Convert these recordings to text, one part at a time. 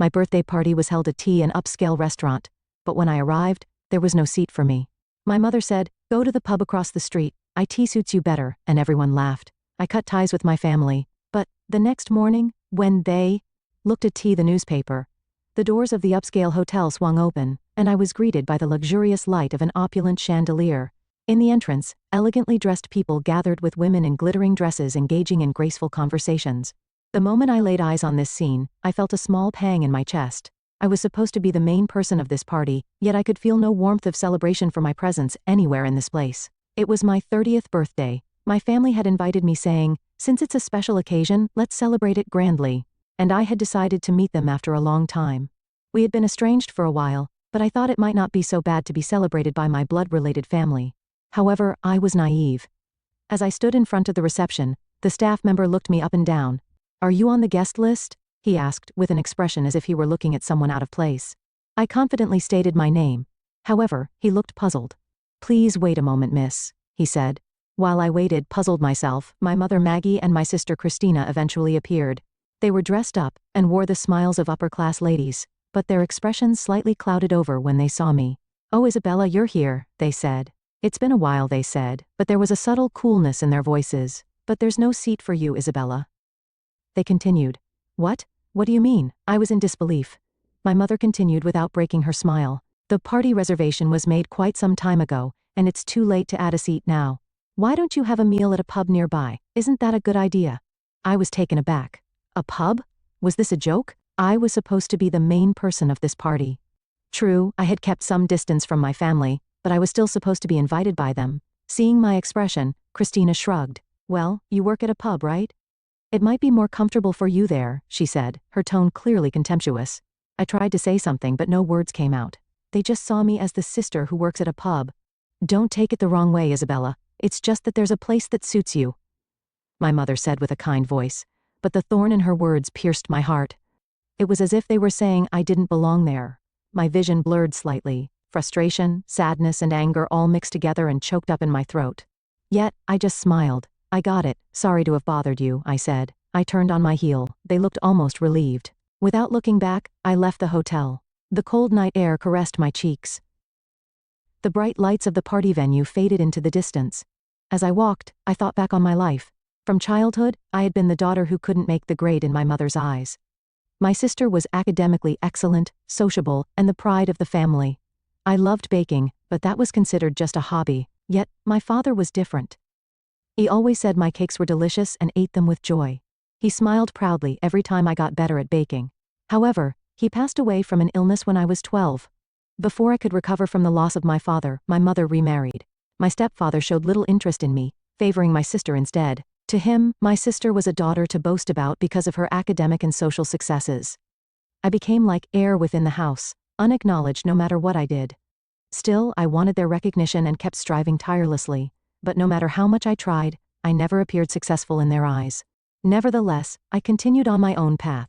My birthday party was held at an upscale restaurant, but when I arrived, there was no seat for me. My mother said, "Go to the pub across the street, it suits you better," and everyone laughed. I cut ties with my family, but the next morning, when they looked at the newspaper, the doors of the Upscale hotel swung open, and I was greeted by the luxurious light of an opulent chandelier. In the entrance, elegantly dressed people gathered with women in glittering dresses engaging in graceful conversations. The moment I laid eyes on this scene, I felt a small pang in my chest. I was supposed to be the main person of this party, yet I could feel no warmth of celebration for my presence anywhere in this place. It was my 30th birthday. My family had invited me saying, "Since it's a special occasion, let's celebrate it grandly." And I had decided to meet them after a long time. We had been estranged for a while, but I thought it might not be so bad to be celebrated by my blood-related family. However, I was naive. As I stood in front of the reception, the staff member looked me up and down. "Are you on the guest list?" he asked, with an expression as if he were looking at someone out of place. I confidently stated my name. However, he looked puzzled. "Please wait a moment, miss," he said. While I waited, puzzled myself, my mother Maggie and my sister Christina eventually appeared. They were dressed up and wore the smiles of upper-class ladies, but their expressions slightly clouded over when they saw me. "Oh, Isabella, you're here," they said. "It's been a while," they said, but there was a subtle coolness in their voices. "But there's no seat for you, Isabella." They continued. "What? What do you mean?" I was in disbelief. My mother continued without breaking her smile. "The party reservation was made quite some time ago, and it's too late to add a seat now. Why don't you have a meal at a pub nearby? Isn't that a good idea?" I was taken aback. A pub? Was this a joke? I was supposed to be the main person of this party. True, I had kept some distance from my family, but I was still supposed to be invited by them. Seeing my expression, Christina shrugged. "Well, you work at a pub, right? It might be more comfortable for you there," she said, her tone clearly contemptuous. I tried to say something, but no words came out. They just saw me as the sister who works at a pub. "Don't take it the wrong way, Isabella. It's just that there's a place that suits you," my mother said with a kind voice, but the thorn in her words pierced my heart. It was as if they were saying I didn't belong there. My vision blurred slightly. Frustration, sadness, and anger all mixed together and choked up in my throat. Yet, I just smiled. "I got it. Sorry to have bothered you," I said. I turned on my heel. They looked almost relieved. Without looking back, I left the hotel. The cold night air caressed my cheeks. The bright lights of the party venue faded into the distance. As I walked, I thought back on my life. From childhood, I had been the daughter who couldn't make the grade in my mother's eyes. My sister was academically excellent, sociable, and the pride of the family. I loved baking, but that was considered just a hobby. Yet, my father was different. He always said my cakes were delicious and ate them with joy. He smiled proudly every time I got better at baking. However, he passed away from an illness when I was 12. Before I could recover from the loss of my father, my mother remarried. My stepfather showed little interest in me, favoring my sister instead. To him, my sister was a daughter to boast about because of her academic and social successes. I became like air within the house, unacknowledged no matter what I did. Still, I wanted their recognition and kept striving tirelessly. But no matter how much I tried, I never appeared successful in their eyes. Nevertheless, I continued on my own path.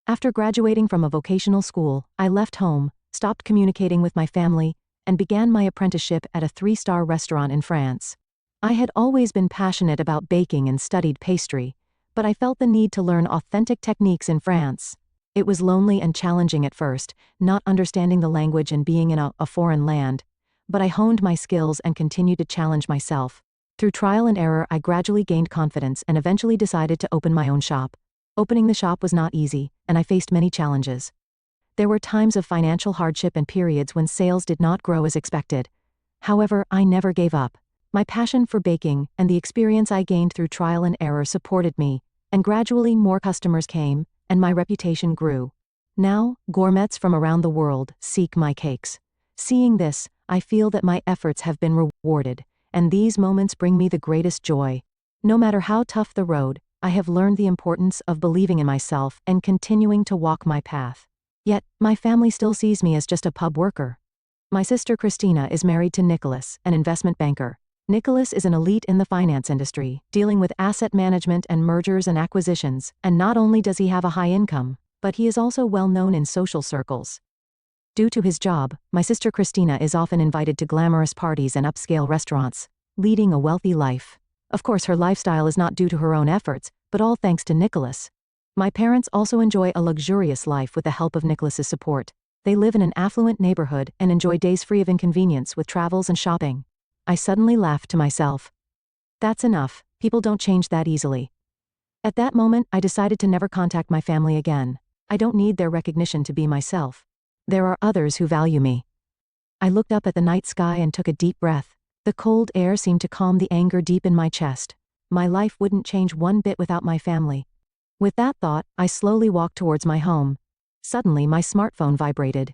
After graduating from a vocational school, I left home, stopped communicating with my family, and began my apprenticeship at a 3-star restaurant in France. I had always been passionate about baking and studied pastry, but I felt the need to learn authentic techniques in France. It was lonely and challenging at first, not understanding the language and being in a foreign land. But I honed my skills and continued to challenge myself. Through trial and error, I gradually gained confidence and eventually decided to open my own shop. Opening the shop was not easy, and I faced many challenges. There were times of financial hardship and periods when sales did not grow as expected. However, I never gave up. My passion for baking and the experience I gained through trial and error supported me, and gradually more customers came, and my reputation grew. Now, gourmets from around the world seek my cakes. Seeing this, I feel that my efforts have been rewarded, and these moments bring me the greatest joy. No matter how tough the road, I have learned the importance of believing in myself and continuing to walk my path. Yet, my family still sees me as just a pub worker. My sister Christina is married to Nicholas, an investment banker. Nicholas is an elite in the finance industry, dealing with asset management and mergers and acquisitions, and not only does he have a high income, but he is also well known in social circles. Due to his job, my sister Christina is often invited to glamorous parties and upscale restaurants, leading a wealthy life. Of course, her lifestyle is not due to her own efforts, but all thanks to Nicholas. My parents also enjoy a luxurious life with the help of Nicholas's support. They live in an affluent neighborhood and enjoy days free of inconvenience with travels and shopping. I suddenly laughed to myself. That's enough, people don't change that easily. At that moment, I decided to never contact my family again. I don't need their recognition to be myself. There are others who value me. I looked up at the night sky and took a deep breath. The cold air seemed to calm the anger deep in my chest. My life wouldn't change one bit without my family. With that thought, I slowly walked towards my home. Suddenly, my smartphone vibrated.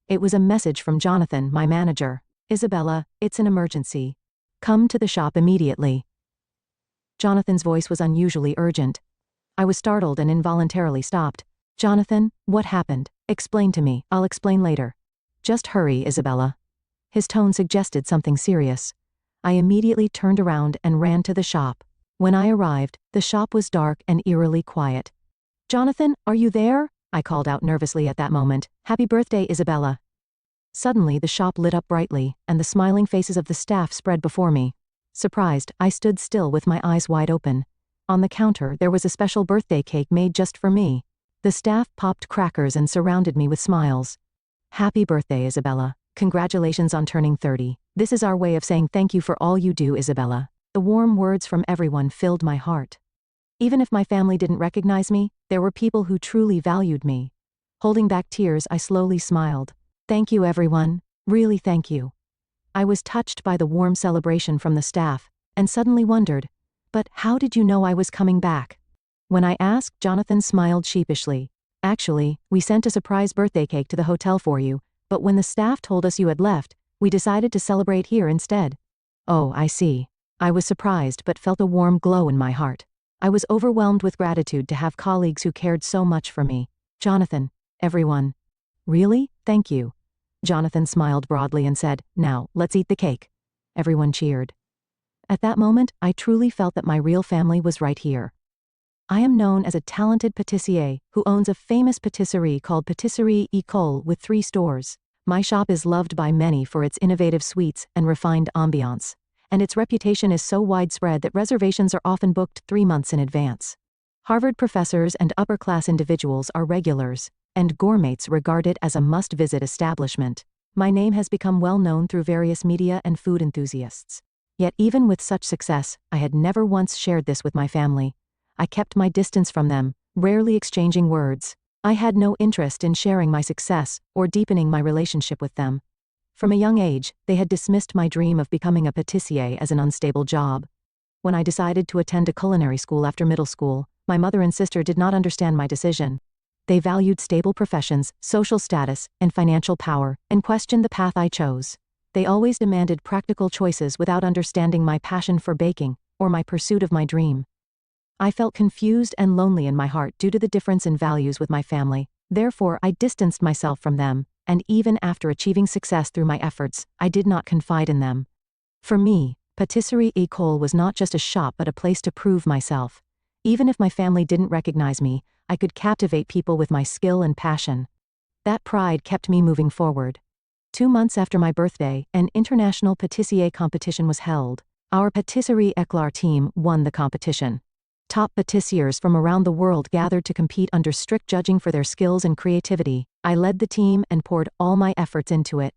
It was a message from Jonathan, my manager. Isabella, it's an emergency. Come to the shop immediately. Jonathan's voice was unusually urgent. I was startled and involuntarily stopped. Jonathan, what happened? Explain to me. I'll explain later. Just hurry, Isabella. His tone suggested something serious. I immediately turned around and ran to the shop. When I arrived, the shop was dark and eerily quiet. Jonathan, are you there? I called out nervously at that moment. Happy birthday, Isabella. Suddenly the shop lit up brightly, and the smiling faces of the staff spread before me. Surprised, I stood still with my eyes wide open. On the counter, there was a special birthday cake made just for me. The staff popped crackers and surrounded me with smiles. Happy birthday, Isabella. Congratulations on turning 30. This is our way of saying thank you for all you do, Isabella. The warm words from everyone filled my heart. Even if my family didn't recognize me, there were people who truly valued me. Holding back tears, I slowly smiled. Thank you, everyone. Really thank you. I was touched by the warm celebration from the staff, and suddenly wondered, but how did you know I was coming back? When I asked, Jonathan smiled sheepishly. Actually, we sent a surprise birthday cake to the hotel for you, but when the staff told us you had left, we decided to celebrate here instead. Oh, I see. I was surprised but felt a warm glow in my heart. I was overwhelmed with gratitude to have colleagues who cared so much for me. Jonathan, everyone. Really? Thank you. Jonathan smiled broadly and said, now, let's eat the cake. Everyone cheered. At that moment, I truly felt that my real family was right here. I am known as a talented pâtissier who owns a famous patisserie called Patisserie Ecole with 3 stores. My shop is loved by many for its innovative sweets and refined ambiance, and its reputation is so widespread that reservations are often booked 3 months in advance. Harvard professors and upper-class individuals are regulars, and gourmets regard it as a must-visit establishment. My name has become well known through various media and food enthusiasts. Yet even with such success, I had never once shared this with my family. I kept my distance from them, rarely exchanging words. I had no interest in sharing my success or deepening my relationship with them. From a young age, they had dismissed my dream of becoming a pâtissier as an unstable job. When I decided to attend a culinary school after middle school, my mother and sister did not understand my decision. They valued stable professions, social status, and financial power, and questioned the path I chose. They always demanded practical choices without understanding my passion for baking, or my pursuit of my dream. I felt confused and lonely in my heart due to the difference in values with my family. Therefore, I distanced myself from them, and even after achieving success through my efforts, I did not confide in them. For me, Patisserie Ecole was not just a shop but a place to prove myself. Even if my family didn't recognize me, I could captivate people with my skill and passion. That pride kept me moving forward. 2 months after my birthday, an international pâtissier competition was held. Our Patisserie Eclair team won the competition. Top pâtissiers from around the world gathered to compete under strict judging for their skills and creativity. I led the team and poured all my efforts into it.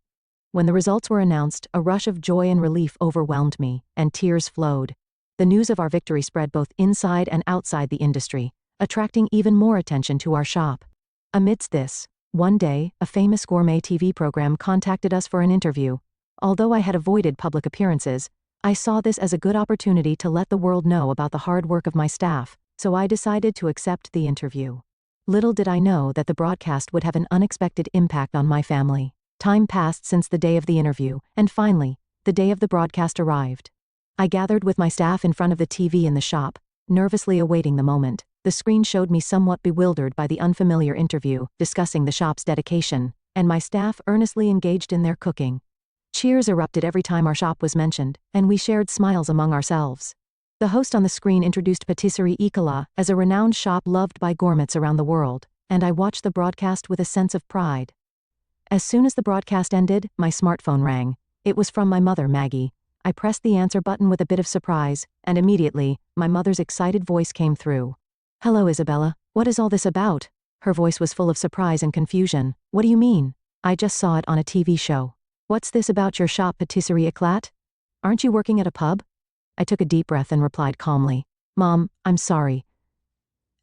When the results were announced, a rush of joy and relief overwhelmed me, and tears flowed. The news of our victory spread both inside and outside the industry, attracting even more attention to our shop. Amidst this, one day, a famous gourmet TV program contacted us for an interview. Although I had avoided public appearances, I saw this as a good opportunity to let the world know about the hard work of my staff, so I decided to accept the interview. Little did I know that the broadcast would have an unexpected impact on my family. Time passed since the day of the interview, and finally, the day of the broadcast arrived. I gathered with my staff in front of the TV in the shop, nervously awaiting the moment. The screen showed me somewhat bewildered by the unfamiliar interview, discussing the shop's dedication, and my staff earnestly engaged in their cooking. Cheers erupted every time our shop was mentioned, and we shared smiles among ourselves. The host on the screen introduced Patisserie Eclair as a renowned shop loved by gourmets around the world, and I watched the broadcast with a sense of pride. As soon as the broadcast ended, my smartphone rang. It was from my mother, Maggie. I pressed the answer button with a bit of surprise, and immediately, my mother's excited voice came through. Hello, Isabella. What is all this about? Her voice was full of surprise and confusion. What do you mean? I just saw it on a TV show. What's this about your shop Patisserie Éclat? Aren't you working at a pub? I took a deep breath and replied calmly. Mom, I'm sorry.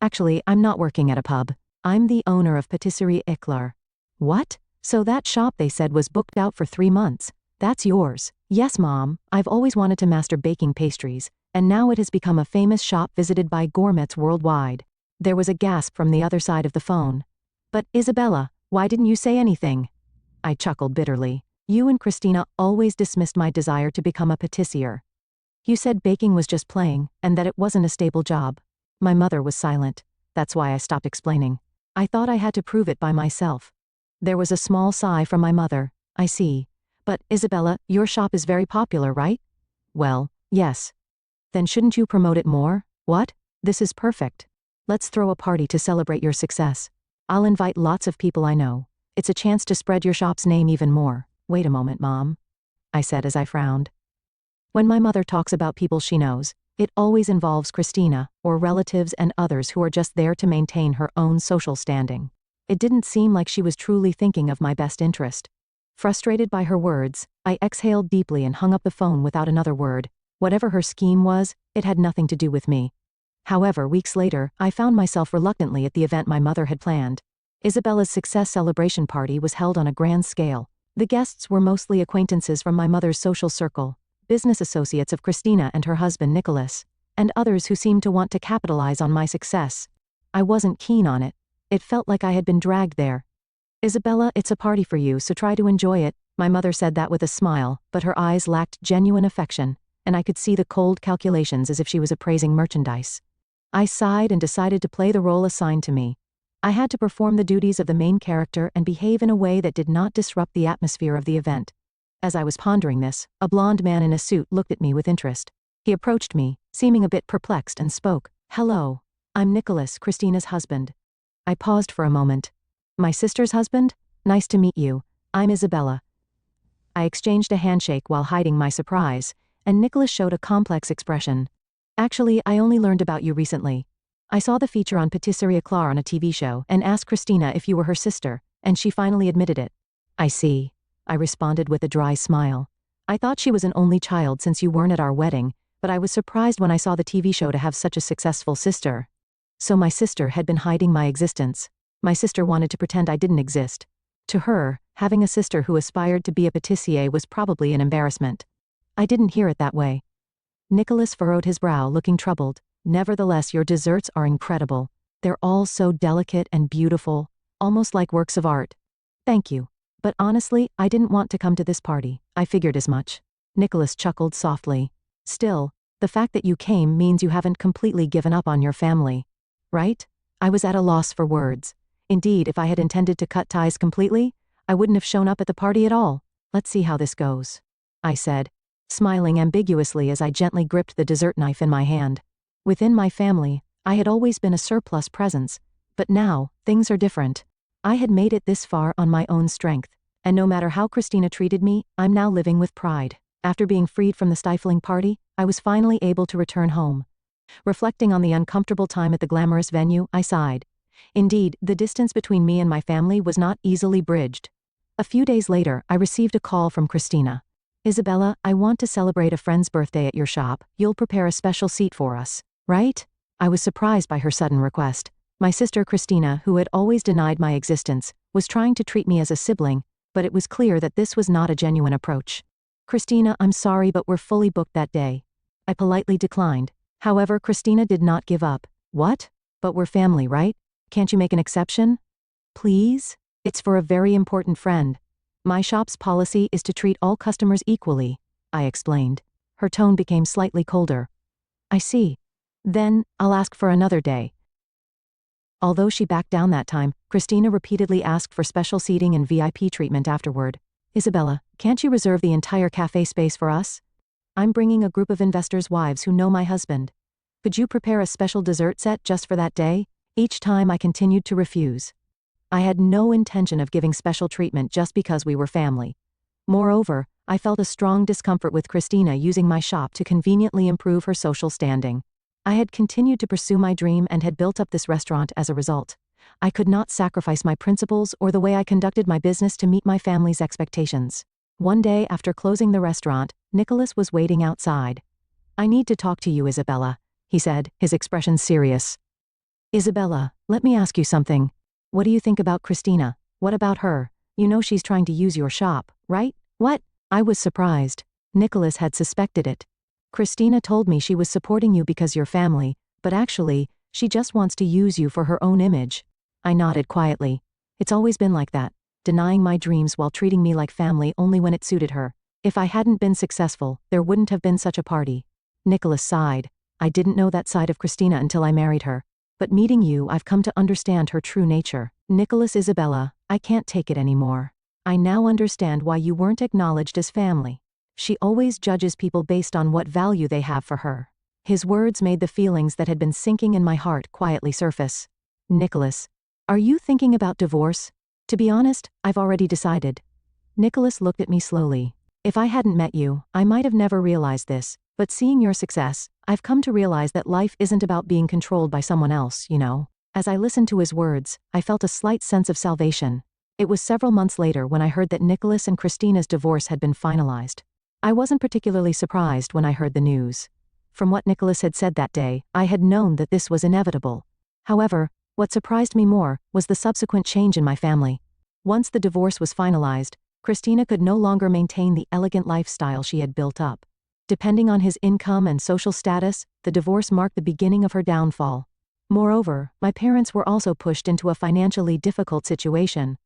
Actually, I'm not working at a pub. I'm the owner of Patisserie Éclat. What? So that shop they said was booked out for 3 months. That's yours. Yes, Mom. I've always wanted to master baking pastries, and now it has become a famous shop visited by gourmets worldwide. There was a gasp from the other side of the phone. But, Isabella, why didn't you say anything? I chuckled bitterly. You and Christina always dismissed my desire to become a patissier. You said baking was just playing, and that it wasn't a stable job. My mother was silent. That's why I stopped explaining. I thought I had to prove it by myself. There was a small sigh from my mother. I see. But, Isabella, your shop is very popular, right? Well, yes. Then shouldn't you promote it more? What? This is perfect. Let's throw a party to celebrate your success. I'll invite lots of people I know. It's a chance to spread your shop's name even more. Wait a moment, Mom, I said as I frowned. When my mother talks about people she knows, it always involves Christina, or relatives and others who are just there to maintain her own social standing. It didn't seem like she was truly thinking of my best interest. Frustrated by her words, I exhaled deeply and hung up the phone without another word. Whatever her scheme was, it had nothing to do with me. However, weeks later, I found myself reluctantly at the event my mother had planned. Isabella's success celebration party was held on a grand scale. The guests were mostly acquaintances from my mother's social circle, business associates of Christina and her husband Nicholas, and others who seemed to want to capitalize on my success. I wasn't keen on it. It felt like I had been dragged there. Isabella, it's a party for you, so try to enjoy it. My mother said that with a smile, but her eyes lacked genuine affection, and I could see the cold calculations as if she was appraising merchandise. I sighed and decided to play the role assigned to me. I had to perform the duties of the main character and behave in a way that did not disrupt the atmosphere of the event. As I was pondering this, a blond man in a suit looked at me with interest. He approached me, seeming a bit perplexed, and spoke. Hello. I'm Nicholas, Christina's husband. I paused for a moment. My sister's husband? Nice to meet you. I'm Isabella. I exchanged a handshake while hiding my surprise, and Nicholas showed a complex expression. Actually, I only learned about you recently. I saw the feature on Patisserie Éclat on a TV show and asked Christina if you were her sister, and she finally admitted it. I see. I responded with a dry smile. I thought she was an only child since you weren't at our wedding, but I was surprised when I saw the TV show to have such a successful sister. So my sister had been hiding my existence. My sister wanted to pretend I didn't exist. To her, having a sister who aspired to be a patissier was probably an embarrassment. I didn't hear it that way. Nicholas furrowed his brow, looking troubled. Nevertheless, your desserts are incredible. They're all so delicate and beautiful, almost like works of art. Thank you. But honestly, I didn't want to come to this party. I figured as much. Nicholas chuckled softly. Still, the fact that you came means you haven't completely given up on your family. Right? I was at a loss for words. Indeed, if I had intended to cut ties completely, I wouldn't have shown up at the party at all. Let's see how this goes, I said, smiling ambiguously as I gently gripped the dessert knife in my hand. Within my family, I had always been a surplus presence, but now, things are different. I had made it this far on my own strength, and no matter how Christina treated me, I'm now living with pride. After being freed from the stifling party, I was finally able to return home. Reflecting on the uncomfortable time at the glamorous venue, I sighed. Indeed, the distance between me and my family was not easily bridged. A few days later, I received a call from Christina. Isabella, I want to celebrate a friend's birthday at your shop. You'll prepare a special seat for us, right? I was surprised by her sudden request. My sister Christina, who had always denied my existence, was trying to treat me as a sibling, but it was clear that this was not a genuine approach. Christina, I'm sorry, but we're fully booked that day. I politely declined. However, Christina did not give up. What? But we're family, right? Can't you make an exception? Please? It's for a very important friend. My shop's policy is to treat all customers equally, I explained. Her tone became slightly colder. I see. Then, I'll ask for another day. Although she backed down that time, Christina repeatedly asked for special seating and VIP treatment afterward. Isabella, can't you reserve the entire cafe space for us? I'm bringing a group of investors' wives who know my husband. Could you prepare a special dessert set just for that day? Each time I continued to refuse. I had no intention of giving special treatment just because we were family. Moreover, I felt a strong discomfort with Christina using my shop to conveniently improve her social standing. I had continued to pursue my dream and had built up this restaurant as a result. I could not sacrifice my principles or the way I conducted my business to meet my family's expectations. One day after closing the restaurant, Nicholas was waiting outside. "I need to talk to you, Isabella," he said, his expression serious. "Isabella, let me ask you something. What do you think about Christina? What about her? You know she's trying to use your shop, right?" "What?" I was surprised. Nicholas had suspected it. "Christina told me she was supporting you because you're family, but actually, she just wants to use you for her own image." I nodded quietly. It's always been like that, denying my dreams while treating me like family only when it suited her. If I hadn't been successful, there wouldn't have been such a party. Nicholas sighed. "I didn't know that side of Christina until I married her. But meeting you, I've come to understand her true nature." "Nicholas, Isabella, I can't take it anymore. I now understand why you weren't acknowledged as family. She always judges people based on what value they have for her." His words made the feelings that had been sinking in my heart quietly surface. "Nicholas, are you thinking about divorce?" "To be honest, I've already decided." Nicholas looked at me slowly. "If I hadn't met you, I might have never realized this, but seeing your success, I've come to realize that life isn't about being controlled by someone else, you know." As I listened to his words, I felt a slight sense of salvation. It was several months later when I heard that Nicholas and Christina's divorce had been finalized. I wasn't particularly surprised when I heard the news. From what Nicholas had said that day, I had known that this was inevitable. However, what surprised me more was the subsequent change in my family. Once the divorce was finalized, Christina could no longer maintain the elegant lifestyle she had built up. Depending on his income and social status, the divorce marked the beginning of her downfall. Moreover, my parents were also pushed into a financially difficult situation.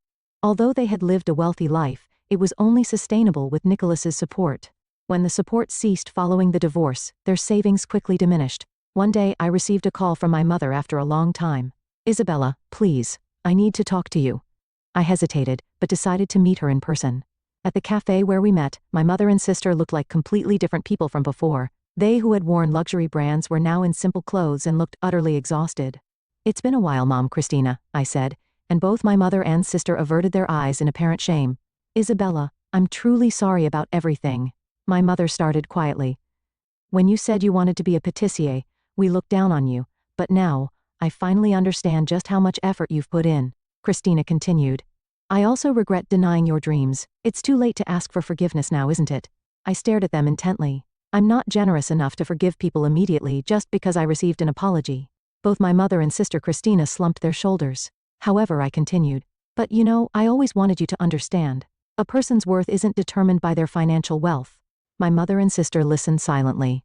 Although they had lived a wealthy life, it was only sustainable with Nicholas's support. When the support ceased following the divorce, their savings quickly diminished. One day I received a call from my mother after a long time. "Isabella, please, I need to talk to you." I hesitated, but decided to meet her in person. At the cafe where we met, my mother and sister looked like completely different people from before. They who had worn luxury brands were now in simple clothes and looked utterly exhausted. "It's been a while, Mom, Christina," I said, and both my mother and sister averted their eyes in apparent shame. "Isabella, I'm truly sorry about everything." My mother started quietly. "When you said you wanted to be a pâtissier, we looked down on you, but now, I finally understand just how much effort you've put in," Christina continued. "I also regret denying your dreams. It's too late to ask for forgiveness now, isn't it?" I stared at them intently. I'm not generous enough to forgive people immediately just because I received an apology. Both my mother and sister Christina slumped their shoulders. However, I continued. "But you know, I always wanted you to understand. A person's worth isn't determined by their financial wealth." My mother and sister listened silently.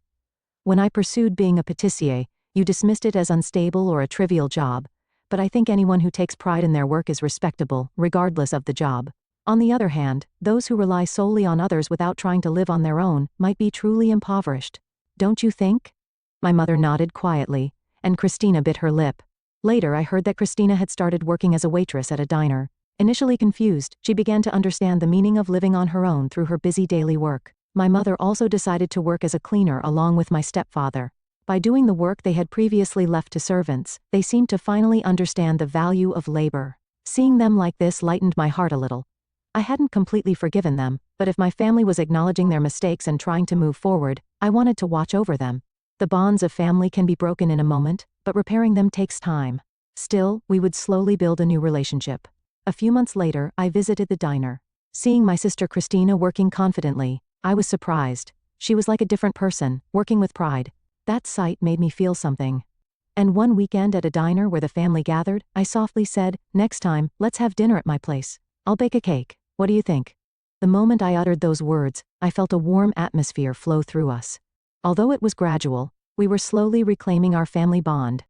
"When I pursued being a pâtissier, you dismissed it as unstable or a trivial job. But I think anyone who takes pride in their work is respectable, regardless of the job. On the other hand, those who rely solely on others without trying to live on their own might be truly impoverished. Don't you think?" My mother nodded quietly, and Christina bit her lip. Later I heard that Christina had started working as a waitress at a diner. Initially confused, she began to understand the meaning of living on her own through her busy daily work. My mother also decided to work as a cleaner along with my stepfather. By doing the work they had previously left to servants, they seemed to finally understand the value of labor. Seeing them like this lightened my heart a little. I hadn't completely forgiven them, but if my family was acknowledging their mistakes and trying to move forward, I wanted to watch over them. The bonds of family can be broken in a moment, but repairing them takes time. Still, we would slowly build a new relationship. A few months later, I visited the diner. Seeing my sister Christina working confidently, I was surprised. She was like a different person, working with pride. That sight made me feel something. And one weekend at a diner where the family gathered, I softly said, "Next time, let's have dinner at my place. I'll bake a cake. What do you think?" The moment I uttered those words, I felt a warm atmosphere flow through us. Although it was gradual, we were slowly reclaiming our family bond.